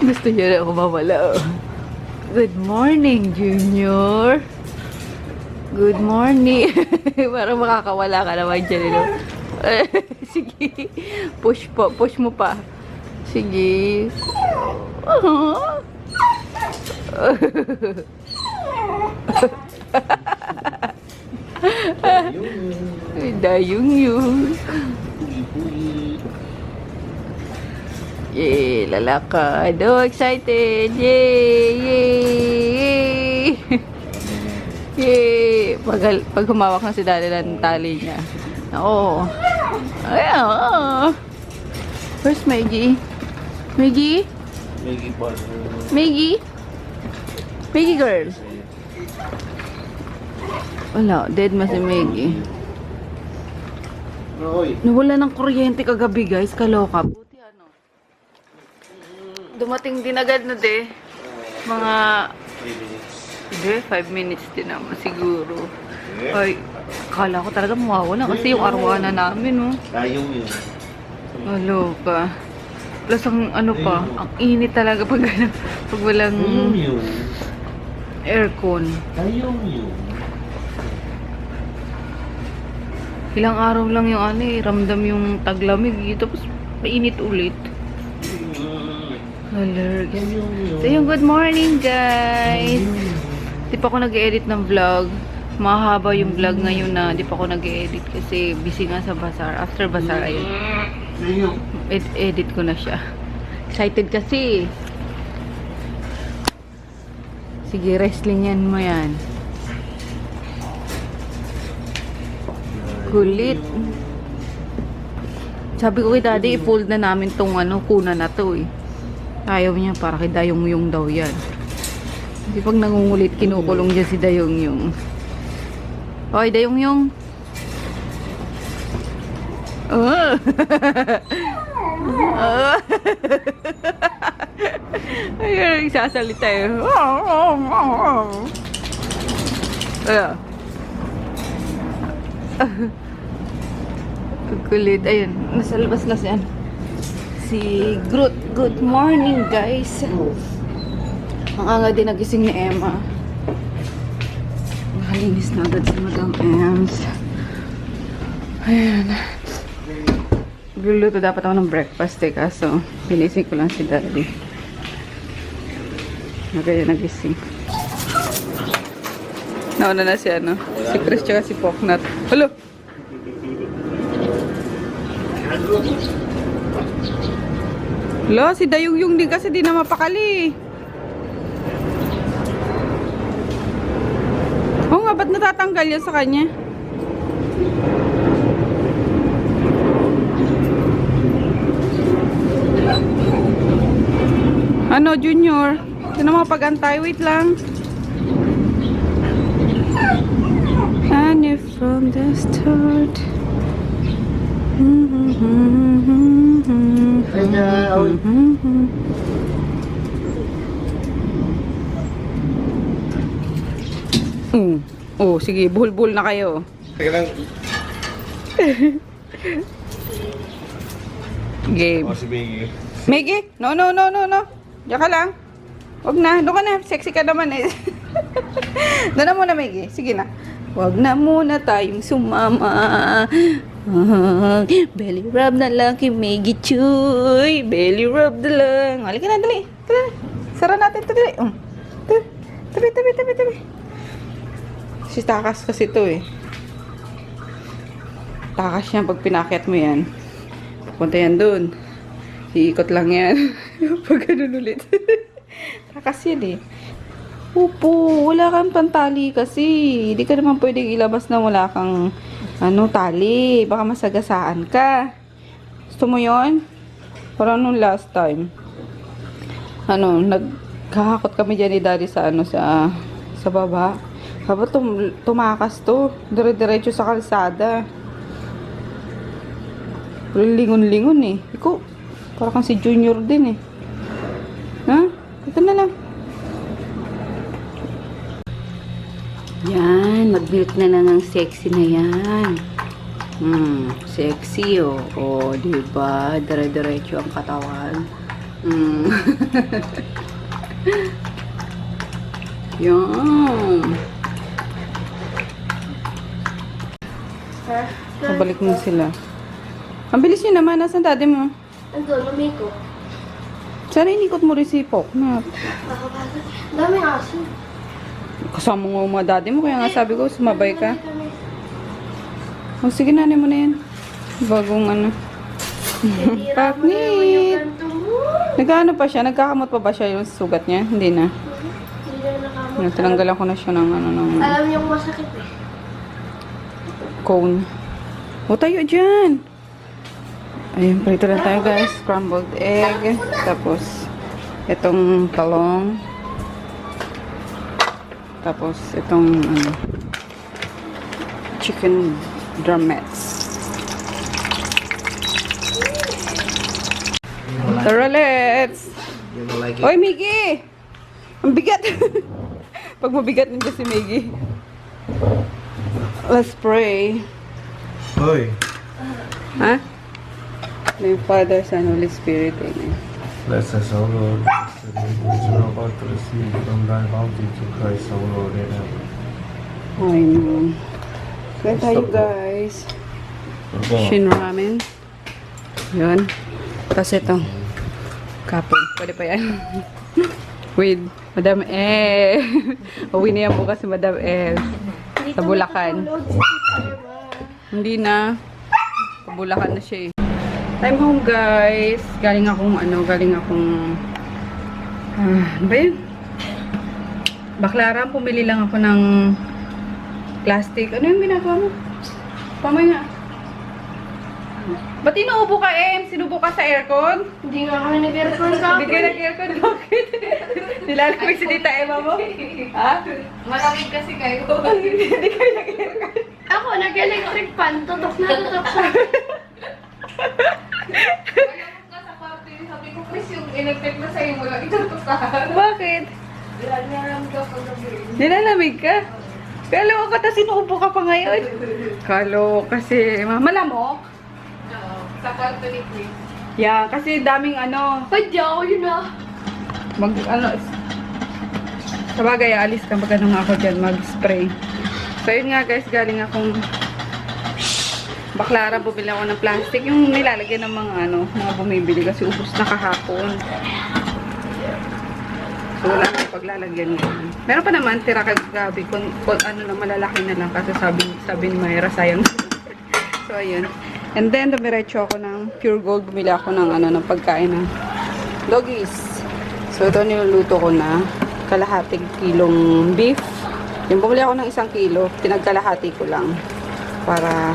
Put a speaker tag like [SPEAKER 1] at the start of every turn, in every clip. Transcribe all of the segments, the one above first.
[SPEAKER 1] Gusto niya na ako mawala. Good morning, Junior. Good morning. Parang makakawala ka naman dyan. No? Sige. Push po. Push mo pa. Sige. Dayung yun. Yay, lalakad. Oh, excited. Yay, yay, yay. Pag humawak na si Daddy ng tali niya. Oo. Ayan. Where's Maggie? Maggie?
[SPEAKER 2] Maggie partner.
[SPEAKER 1] Maggie? Maggie girl? Wala, dead ma si Maggie.
[SPEAKER 2] Oy.
[SPEAKER 1] Nawala ng kuryente kagabi, guys. Kaloka. Buti ano. Dumating din agad na de. Mga
[SPEAKER 2] 3 minutes.
[SPEAKER 1] hindi, 5 minutes din naman siguro. Ay, akala ko talaga mawawala kasi yung arwana namin, oh.
[SPEAKER 2] Tayong yun.
[SPEAKER 1] Kaloka. Plus ang ano pa, ang init talaga pag walang
[SPEAKER 2] Yun.
[SPEAKER 1] aircon.
[SPEAKER 2] Tayong yun.
[SPEAKER 1] Ilang araw lang yung ano eh, ramdam yung taglamig eh, tapos mainit ulit. Allergy. So yung good morning guys! Di pa ako nag-edit ng vlog. Mahaba yung vlog ngayon na di pa ako nag-edit kasi busy nga sa bazaar. After bazaar ayun. Edit ko na siya. Excited kasi. Sige, wrestling yan mo yan. Kulit. Sabi ko kay Daddy, i-fold na namin tong ano, kuna na to eh. Ayaw niya, para kay Dayong-yung daw yan. Kasi pag nangungulit, kinukulong dyan si Dayong-yung. Oy, Dayong-yung. Oh. Ayun, nagsasalita eh. Ayan. Kulit. Ayun, nasa labas na siya. Si Groot. Good morning, guys. Ang anga din nagising ni Emma. Nakalinis na agad si Madam Ems. Ayan. Gluluto dapat ako ng breakfast eh, kaso pinising ko lang si Daddy. Kaya nagising. Nauna na siya, no? Si Chris tsaka si Poknat. Hello! Hello, si Dayong-yung din kasi di na mapakali. Oo nga, ba't natatanggal yan sa kanya? Ano, Junior? Ito na mga pag-antay. Wait lang. And if from the start. Oh, sige, buhol-buhol na kayo.
[SPEAKER 2] Teka lang.
[SPEAKER 1] Game.
[SPEAKER 2] Oh, si Maggie.
[SPEAKER 1] Maggie? No. Diyan ka lang. Wag na. Doon ka na. Sexy ka naman eh. Doon na muna, Maggie. Sige na. Wag na muna tayong sumama. Belly rub na lang kay Maggie Chuy. Belly rub na lang. Halika na, dali. Dali. Sara natin ito, dali. Tabi. Si takas kasi ito eh. Takas yan pag pinakyat mo yan. Punta yan dun. Iikot lang yan. Pag ganun ulit. Takas yan eh. Upo, wala kang pantali kasi. Hindi ka naman pwedeng ilabas na wala kang tali. Baka masagasaan ka. Gusto mo yon? Parang nung last time. Nagkahakot kami dyan ni Daddy sa sa baba. Baba tumakas to. Dire-diretso sa kalsada. Lingon-lingon eh. Ikaw, parang kang si Junior din eh. Ha? Ito na lang. Yan, mag-milk na lang ang sexy na yan. Sexy, oh. Oh, diba? Dire-diretso ang katawan. Yan. Pabalik mo sila. Ang bilis nyo naman. Nasaan daddy mo?
[SPEAKER 3] Andun, lumiko.
[SPEAKER 1] Sana inikot mo rin si Poknat.
[SPEAKER 3] Daming aso.
[SPEAKER 1] Kasama mo mga daddy mo. Kaya nga sabi ko, sumabay ka. Oh, sige, nanay mo na yan. Bagong ano. Paknit! Nagkaano pa siya? Nagkakamot pa ba siya yung sugat niya? Hindi na. Tinanggalan ko na siya ng ano ng
[SPEAKER 3] Alam niyo kung masakit eh.
[SPEAKER 1] cone. O, tayo dyan! Ayun, prito lang tayo guys. Scrambled egg. Tapos, itong talong. Tapos, itong chicken drumettes. Tara, let's!
[SPEAKER 2] You don't like it?
[SPEAKER 1] Oy, Miggy! Ang bigat! Pag mabigat nandiyan si Miggy. Let's pray.
[SPEAKER 2] Hoy.
[SPEAKER 1] Ha? Name Father, Son, Holy Spirit. Amen.
[SPEAKER 2] Bless us, O Lord, which we are about to receive from thy bounty to Christ, O Lord, in heaven.
[SPEAKER 1] Amen. Kaya tayo guys. Shin ramen. Yun. Tapos ito. Kapon. Pwede pa yan. With Madam El. Uwi na yan bukas si Madam El. Sa Bulacan. Hindi na. Sa Bulacan na siya eh. Time home guys. Galing akong ano ba yun? Baklaran, pumili lang ako ng plastic. Ano yung ginagawa mo? Pamaya. Ba't inuubo ka, Em? Sinubo ka sa aircon?
[SPEAKER 3] Hindi nga kami nag-aircon ka.
[SPEAKER 1] Hindi kayo nag-aircon. Bakit? Nilalamig si Tita Emma mo? Ha?
[SPEAKER 3] Malamig kasi kayo.
[SPEAKER 1] Hindi kayo nag-aircon.
[SPEAKER 3] Ako, nag-electric fan. Tutok na tutok siya. Kaya mo ka sa kwarto yung sabi ko, Chris, yung electric na sa'yo mo lang, itutok ka.
[SPEAKER 1] Bakit?
[SPEAKER 3] Nilalamig ka pag gabi.
[SPEAKER 1] Nilalamig ka? Kalo ka, tapos inuubo ka pa ngayon. Kalo kasi, malamok.
[SPEAKER 3] Oo, sa kwarto ni Chris.
[SPEAKER 1] Yeah, kasi daming ano,
[SPEAKER 3] Pwede ako yun ah.
[SPEAKER 1] sa bagay, alis ka, mag ano nga ako dyan, mag-spray. So, yun nga guys, galing akong Baklaran, bumili ako ng plastic, yung nilalagyan ng mga bumibili kasi ubos na kahapon. So, wala akong paglalagyan ngayon. Meron pa naman, tira kagabi, kung ano na malalaki na lang, kasi sabi ni Mayra, sayang. So, ayun. And then, dumiretso ako ng Pure Gold, bumili ako ng ng pagkain ng doggies. So, ito niluluto ko na kalahating kilong beef. Yung bumili ako ng 1 kilo, pinagkalahati ko lang para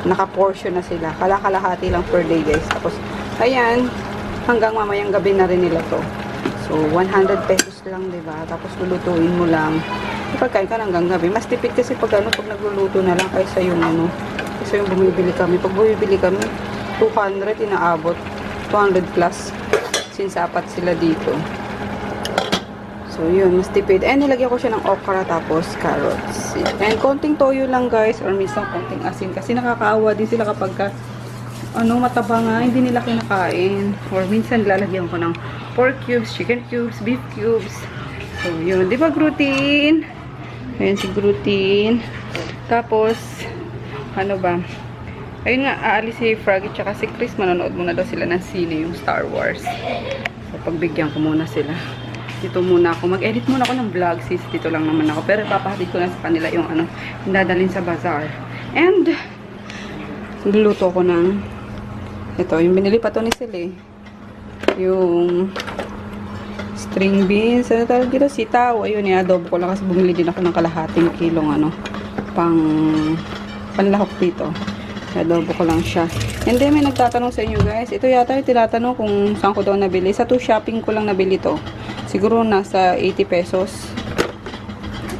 [SPEAKER 1] naka-portion na sila. Kalahati lang per day, guys. Tapos, ayan, hanggang mamayang gabi na rin nila to. So, 100 pesos lang, diba? Tapos, lulutuin mo lang. Pagkain ka hanggang gabi. Mas tipid kasi pag nagluluto na lang kaysa yung kaysa yung bumibili kami. Pag bumibili kami, 200 inaabot. 200 plus. Since 4 sila dito. So, yun. Mas tipid. And, nilagyan ko siya ng okra tapos carrots. And, konting toyo lang, guys. Or minsan, konting asin. Kasi nakakaawa din sila kapag mataba nga, hindi nila kinakain. Or minsan, lalagyan ko ng pork cubes, chicken cubes, beef cubes. So, yun. Di ba, gluten? Ayan si gluten. Tapos, ayun nga, aalis si Froggy tsaka si Chris. Manonood muna daw sila ng sine, yung Star Wars. So, pagbigyan ko muna sila. Dito muna ako. Mag-edit muna ako ng vlog, sis. Dito lang naman ako. Pero papahatid ko na sa kanila yung yung dadalhin sa bazaar. And, luluto ko ng ito, yung binili pa to ni Sile. Yung string beans, ano tawag dito? Sitaw. Ayun, i-adobo ko lang kasi bumili din ako ng kalahating kilong panlahok dito. I-adobo ko lang siya. And then, may nagtatanong sa inyo, guys. Ito yata yung tinatanong kung saan ko daw nabili. Sa shopping ko lang nabili to. Siguro nasa 80 pesos.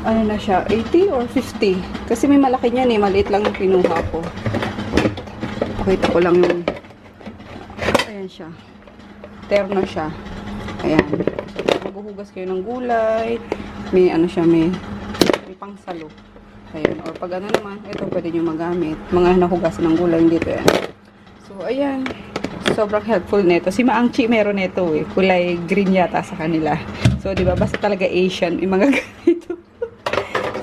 [SPEAKER 1] Ano na siya? 80 or 50? Kasi may malaki niyan eh. Maliit lang yung kinuha ko. Pakita ko lang yung ayan siya. Terno siya. Ayan. Maghuhugas kayo ng gulay. May siya, may pangsalo. Ayan. Or pag ano naman, ito pwede nyo magamit. Mga nahugasan ng gulay dito yan. So, ayan. Sobrang helpful nito. Si Maangchi meron nito eh. Kulay green yata sa kanila. So, di ba? Basta talaga Asian. Yung mga ganito.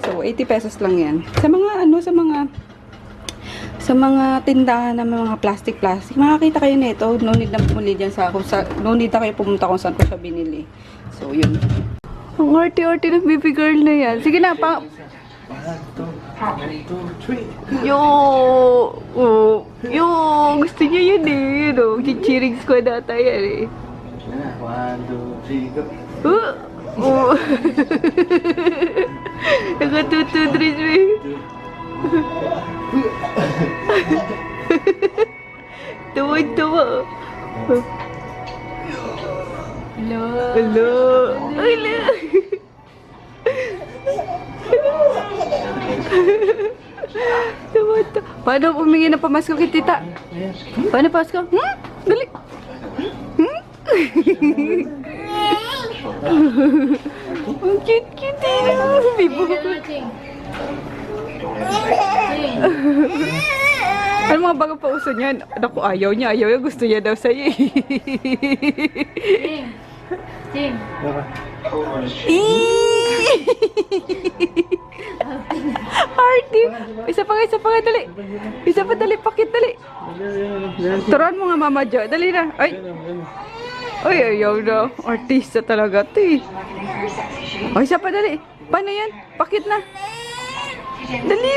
[SPEAKER 1] So, 80 pesos lang yan. Sa mga ano, sa mga tindahan ng mga plastic, makakita kayo nito. No need na pumuli dyan no need na kayo pumunta kung saan ko siya binili. So, yun. Ang arty-arty ng baby girl na yan. Sige na, Yo! Oh, yo! Gusto niya yun eh. Yun o. Cheering squad ata yan eh.
[SPEAKER 2] 1, 2, 3, go.
[SPEAKER 1] Oh! Nakatutudris mo eh. Tuwa-tuwa. Hello. Hello. Hello. Tuwa-tuwa. Paano humingi ng pamasko kay tita? Paano pamasko? Dali. Ang cute-cute eh. Bibo ko. Ano mga bago pa uso niyan? Naku, ayaw niya. Gusto niya daw sa'yo eh.
[SPEAKER 3] Ting.
[SPEAKER 1] Arty. Isa pa nga, dali. Isa pa, dali, pakit, dali. Turuan mo nga, Mama Jo. Dali na. Ay, ayaw na. Artista talaga, ti. Ay, isa pa, dali. Paano yan? Pakit na. Dali.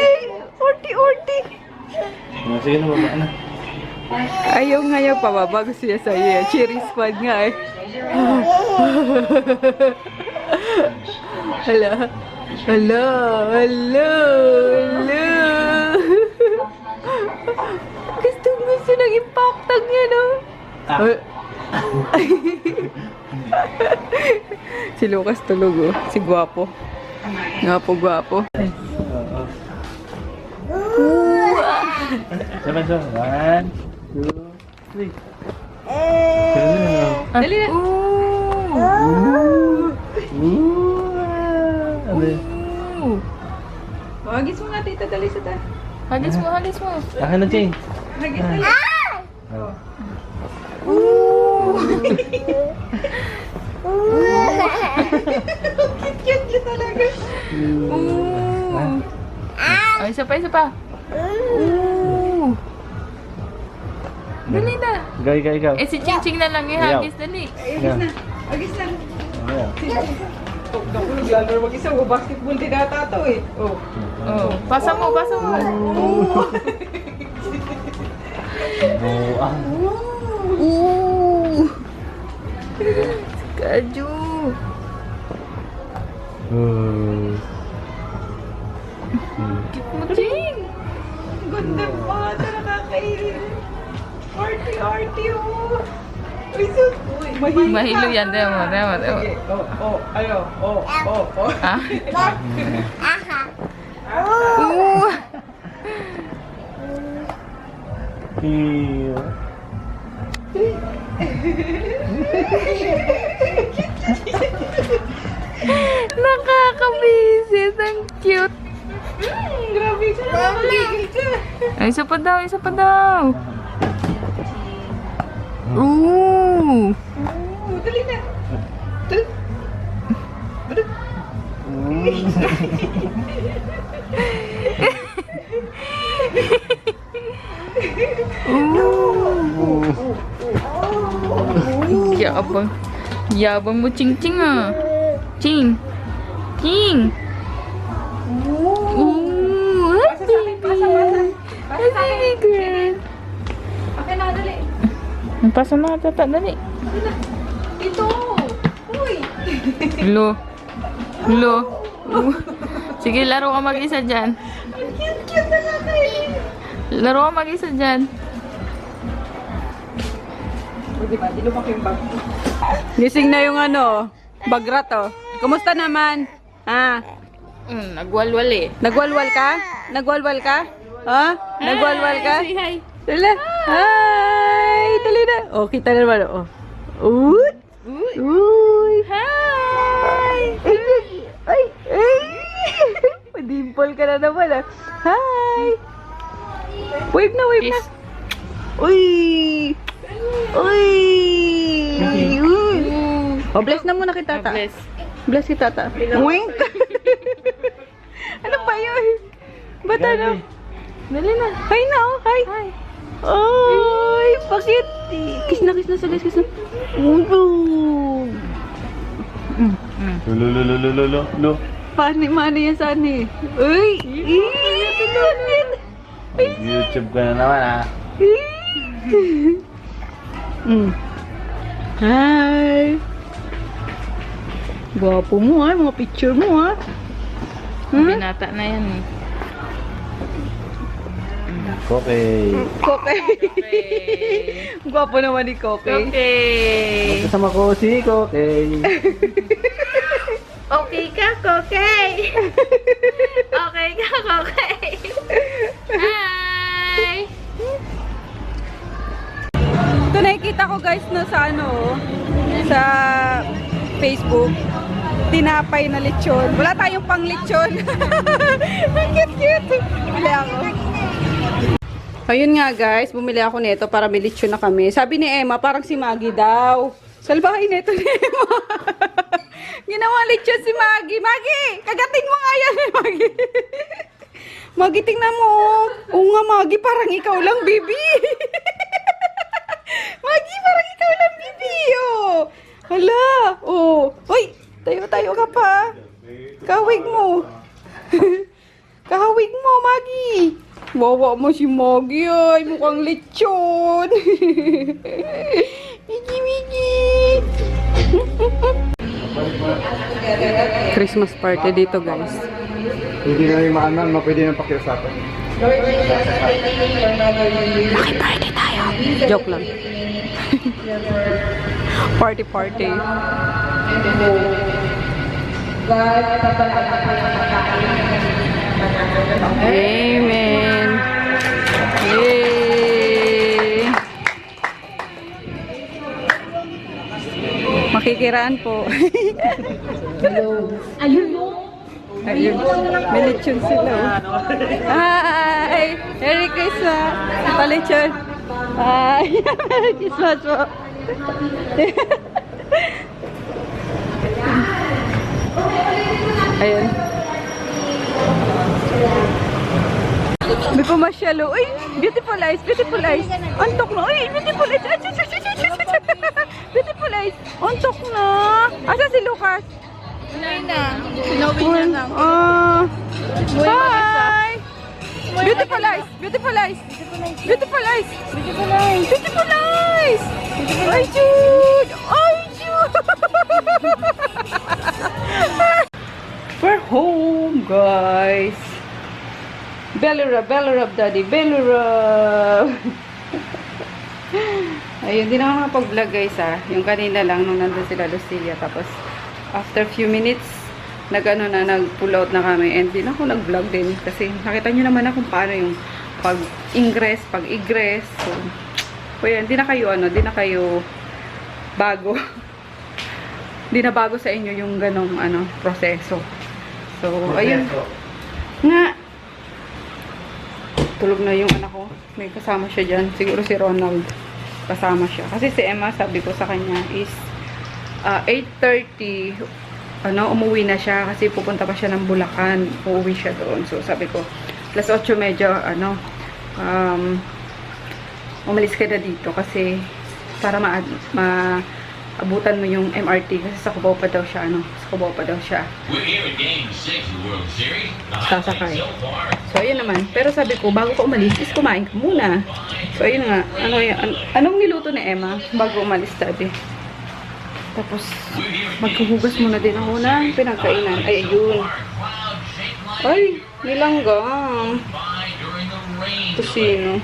[SPEAKER 1] Arty.
[SPEAKER 2] Sige na, baba na.
[SPEAKER 1] Ayaw pababa. Gusto niya sa'yo. Cheering squad nga eh. Hello. Gusto ng impactang yan, oh. Si Lucas tulog, oh. Si Guwapo. Gwapo.
[SPEAKER 2] Sabi so, 1, 2, 3.
[SPEAKER 1] Dali na. Hagis mo nga, tita. Dali sa ta.
[SPEAKER 3] Hagis mo.
[SPEAKER 2] Akin na, Ching.
[SPEAKER 1] Hagis dali. Cute talaga.
[SPEAKER 3] Ay, isa pa. Dali na.
[SPEAKER 2] Ikaw.
[SPEAKER 3] Eh, si Ching na lang ihagis, dali.
[SPEAKER 1] Agis na. Naglalaro mag-isa. Basketball din ata to eh.
[SPEAKER 3] Oh, pasa mo. Kaju. Cute mo, Ching.
[SPEAKER 1] Ganda pa. Nakakainin. Arty, oh. Uy, sus.
[SPEAKER 3] Mahilo yan. Demo.
[SPEAKER 1] Sige. Oh.
[SPEAKER 3] Ah? Nakakabisit. Ang cute.
[SPEAKER 1] Grabe ka na. Magigil ka.
[SPEAKER 3] Ay, isa pa daw. Ooh.
[SPEAKER 1] Dali na.
[SPEAKER 3] Yabang mo, Ching ah. Ching. Ooh, baby girl.
[SPEAKER 1] Okay na, dali.
[SPEAKER 3] Pasa na, tata, dali.
[SPEAKER 1] Ito. Uy.
[SPEAKER 3] Lo. Sige, laro ka mag-isa dyan.
[SPEAKER 1] Cute talaga eh.
[SPEAKER 3] Laro ka mag-isa dyan.
[SPEAKER 1] O, diba? Di lumaki yung bag. Gising na yung bagrat, oh. Kumusta naman?
[SPEAKER 3] Nagwalwal eh.
[SPEAKER 1] Nagwalwal ka? Ha? Nagwalwal ka?
[SPEAKER 3] Say hi.
[SPEAKER 1] Dali. Hi! Dali na. Oh, kita na naman, oh. Uy!
[SPEAKER 3] Hi!
[SPEAKER 1] Ay! Madimple Bawal ka na naman ah. Hi! Wave na, wave na. Uy! Uy! Oh, bless na muna kita, tata.
[SPEAKER 3] Bless.
[SPEAKER 1] Bless kita, tata. Wink! Ano ba yun? Ba't ano?
[SPEAKER 3] Dali na.
[SPEAKER 1] Hi na, oh. Hi.
[SPEAKER 3] Hi.
[SPEAKER 1] Ay, bakit? Kiss na sa guys, kiss na.
[SPEAKER 2] Lo.
[SPEAKER 1] Mani yan, Sani. Uy!
[SPEAKER 2] YouTube ka na naman ha.
[SPEAKER 1] Hi! Gwapo mo ha, mga picture mo ha.
[SPEAKER 3] Binata na yan eh.
[SPEAKER 2] Okay.
[SPEAKER 1] Koke. Gwapo naman ni Koke.
[SPEAKER 3] Okay.
[SPEAKER 2] Kasama ko si Okay.
[SPEAKER 3] Okay ka, Kokey. Okay ka, Kokey. Hi.
[SPEAKER 1] Ito nakikita ko guys no sa ano, sa Facebook. Tinapay na lechon. Wala tayong pang lechon. Ang cute. Bili ako. Ayun nga guys, bumili ako nito para may lechon na kami. Sabi ni Emma, parang si Maggie daw. Salbahay nito ni Emma. Ginawa lechon si Maggie. Maggie, kagatin mo nga yan, Maggie. Maggie, tingnan mo. Oo nga, Maggie, parang ikaw lang, baby. Maggie, parang ikaw lang, baby. Oh. Hala. Oh. Uy, tayo ka pa. Kahawig mo. Kahawig mo, Maggie. Wawa mo si Maggie ay. Mukhang lechon. Migi. Christmas party dito, guys.
[SPEAKER 2] Hindi na yung maanan, mapwede na pakiusapan.
[SPEAKER 1] Maki-party tayo. Joke lang. Party. Amen. Yay! Makikiraan po. Ayun. May lechon sila. Hi! Merry Christmas! Palechon. Hi! Merry Christmas po. Ayun. May pumasyalo. Uy! Beautiful eyes! Antok na! Uy! Beautiful eyes! Beautiful eyes! Antok na! Asa si Lucas?
[SPEAKER 3] Sinawin niya lang.
[SPEAKER 1] Hi! Beautiful eyes! Ay, Jude! We're home, guys! Belly rub, daddy. Belly rub! Ayun, di na ako nakapag-vlog, guys, ah. Yung kanina lang, nung nandun sila Lucia. Tapos, after few minutes, nag-pull out na kami. And di na ako nag-vlog din. Kasi, nakita nyo naman na kung paano yung pag-ingress, pag-egress. So yan, di na kayo bago. Di na bago sa inyo yung ganong, proseso. So, ayun. Nga. Tulog na yung anak ko. May kasama siya dyan. Siguro si Ronald. Kasama siya. Kasi si Emma, sabi ko sa kanya is 8:30 umuwi na siya kasi pupunta pa siya ng Bulacan. Uuwi siya doon. So, sabi ko, plus 8 medyo, umalis ka na dito kasi para maabutan mo yung MRT kasi sa Cubao pa daw siya, sasakay. So, ayun naman. Pero sabi ko, bago ka umalis, is kumain ka muna. So, ayun nga. Anong niluto ni Emma bago umalis, daddy? Tapos, maghuhugas muna din ako ng pinagkainan. Ay, ayun. Ay, nilanggang. Tusino.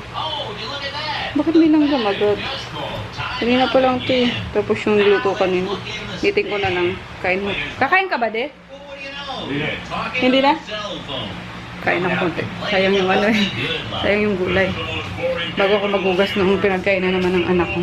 [SPEAKER 1] Bakit nilanggam agad? Kanina pa lang ito eh. Tapos yung niluto kanina. Giting ko na lang. Kain mo. Kakain ka ba, de? Hindi na? Kain ako konti. Sayang yung Sayang yung gulay. Bago ako maghugas ng pinagkainan naman ng anak ko.